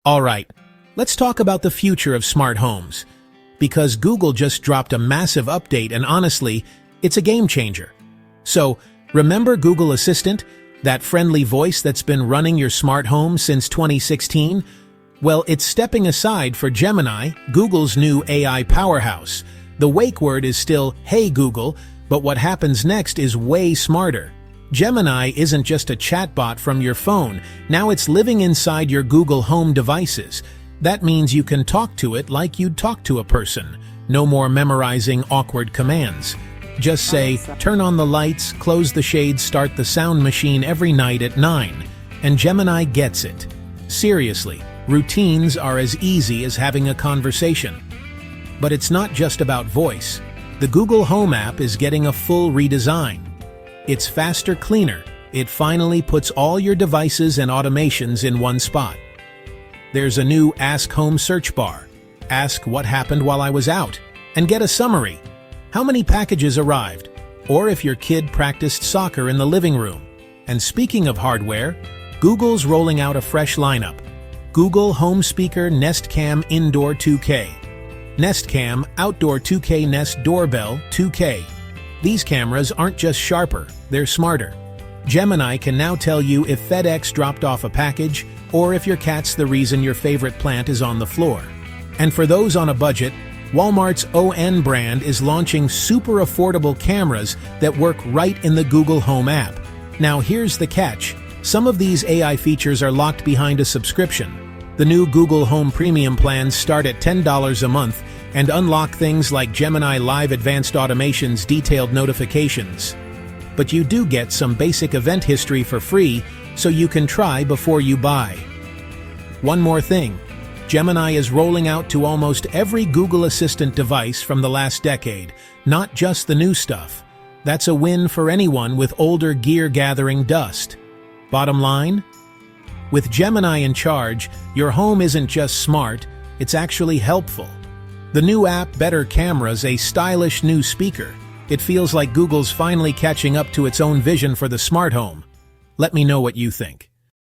Alright, let's talk about the future of smart homes. Because Google just dropped a massive update and honestly, it's a game changer. So, remember Google Assistant? That friendly voice that's been running your smart home since 2016? Well, it's stepping aside for Gemini, Google's new AI powerhouse. The wake word is still, "Hey Google," but what happens next is way smarter. Gemini isn't just a chatbot from your phone, now it's living inside your Google Home devices. That means you can talk to it like you'd talk to a person. No more memorizing awkward commands. Just say, "Turn on the lights, close the shades, start the sound machine every night at 9. And Gemini gets it. Seriously, routines are as easy as having a conversation. But it's not just about voice. The Google Home app is getting a full redesign. It's faster, cleaner. It finally puts all your devices and automations in one spot. There's a new Ask Home search bar. Ask what happened while I was out, and get a summary. How many packages arrived? Or if your kid practiced soccer in the living room. And speaking of hardware, Google's rolling out a fresh lineup. Google Home Speaker Nest Cam Indoor 2K. Nest Cam Outdoor 2K Nest Doorbell 2K. These cameras aren't just sharper, they're smarter. Gemini can now tell you if FedEx dropped off a package or if your cat's the reason your favorite plant is on the floor. And for those on a budget, Walmart's ON brand is launching super affordable cameras that work right in the Google Home app. Now here's the catch. Some of these AI features are locked behind a subscription. The new Google Home Premium plans start at $10 a month and unlock things like Gemini Live Advanced Automation's detailed notifications. But you do get some basic event history for free, so you can try before you buy. One more thing. Gemini is rolling out to almost every Google Assistant device from the last decade, not just the new stuff. That's a win for anyone with older gear gathering dust. Bottom line? With Gemini in charge, your home isn't just smart, it's actually helpful. The new app, better cameras, a stylish new speaker. It feels like Google's finally catching up to its own vision for the smart home. Let me know what you think.